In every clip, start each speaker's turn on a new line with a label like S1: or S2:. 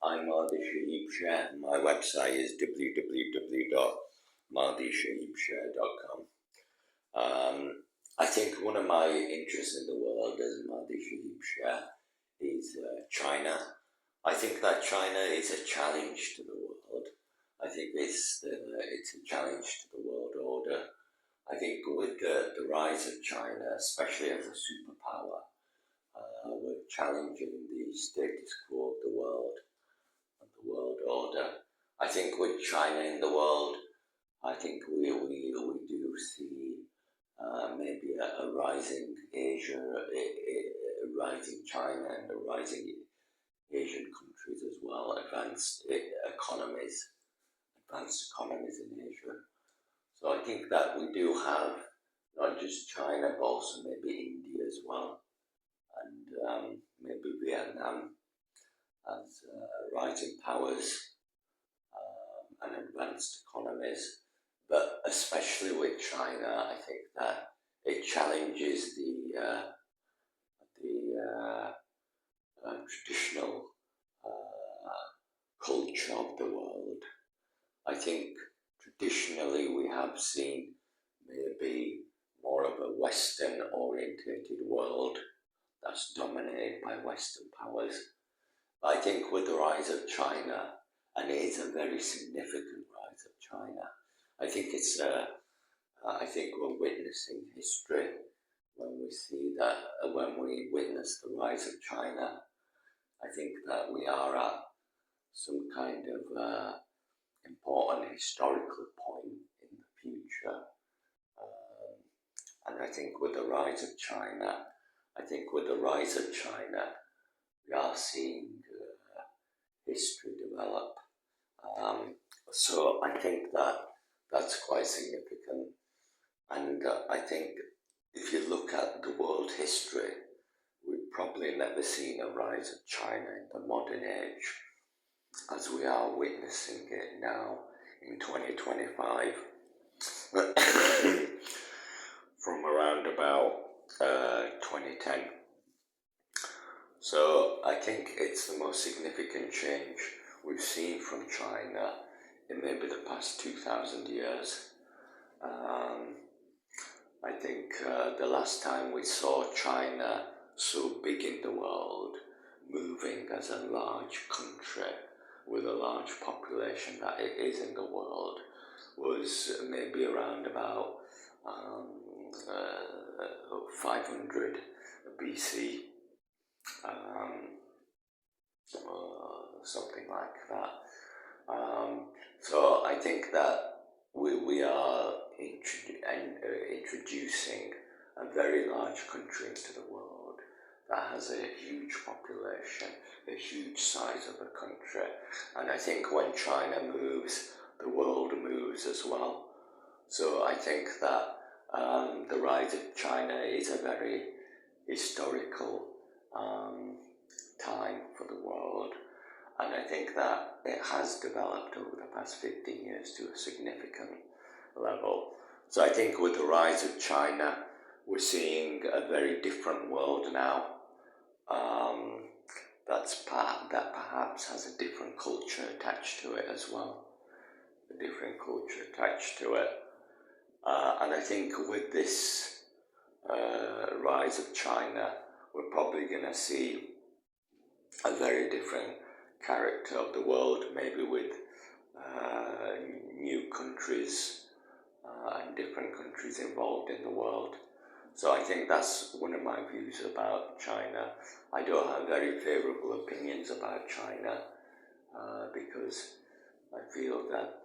S1: I'm Mahdi Shaheeb Sher. My website is www.mahdishaheebsher.com. I think one of my interests in the world as Mahdi Shaheeb Sher is China. I think that China is a challenge to the world. I think it's a challenge to the world order. I think with the rise of China, especially as a superpower, we're challenging the status quo of the world and the world order. I think with China in the world, I think we do see maybe a rising Asia, a rising China and a rising Asian countries as well, advanced economies in Asia. So I think that we do have not just China, but also maybe India as well, and maybe Vietnam as rising powers and advanced economies. But especially with China, I think that it challenges the traditional culture of the world. I think traditionally we have seen maybe more of a Western orientated world that's dominated by Western powers. I think with the rise of China, and it is a very significant rise of China, I think we're witnessing history when we see that, when we witness the rise of China. I think that we are at some kind of important historical point in the future. And I think with the rise of China, we are seeing history develop. So I think that that's quite significant. And I think if you look at the world history, we've probably never seen a rise of China in the modern age as we are witnessing it now in 2025. From around about 2010. So I think it's the most significant change we've seen from China in maybe the past 2,000 years. I think the last time we saw China so big in the world, moving as a large country with a large population that it is in the world, was maybe around about 500 BC, something like that. So I think that we are introducing a very large country into the world that has a huge population, a huge size of a country. And I think when China moves, the world moves as well. So I think that the rise of China is a very historical time for the world. And I think that it has developed over the past 15 years to a significant level. So I think with the rise of China, we're seeing a very different world now. That perhaps has a different culture attached to it as well. A different culture attached to it. And I think with this rise of China, we're probably going to see a very different character of the world, maybe with new countries and different countries involved in the world. So I think that's one of my views about China. I don't have very favourable opinions about China because I feel that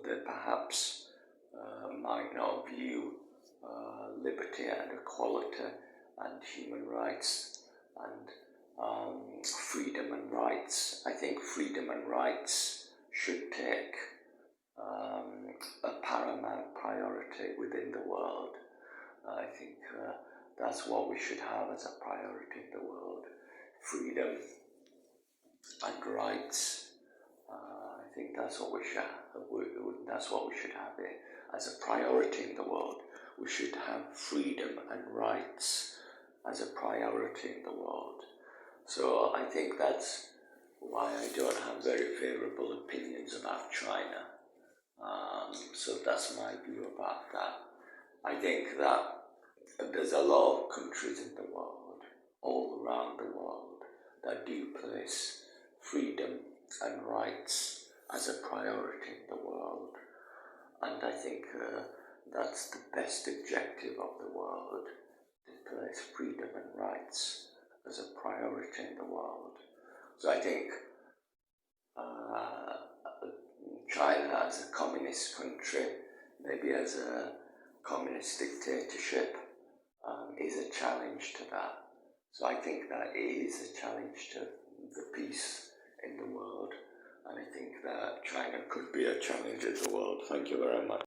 S1: they perhaps might not view liberty and equality and human rights and freedom and rights. I think freedom and rights should take a paramount priority within the world. I think that's what we should have as a priority in the world: freedom and rights. I think that's what we should have. That's what we should have it as a priority in the world. We should have freedom and rights as a priority in the world. So I think that's why I don't have very favorable opinions about China. So that's my view about that. I think that there's a lot of countries in the world, all around the world, that do place freedom and rights as a priority in the world. And I think that's the best objective of the world, to place freedom and rights as a priority in the world. So I think China as a communist country, maybe as a communist dictatorship, is a challenge to that. So I think that is a challenge to the peace in the world, and I think that China could be a challenge in the world. Thank you very much.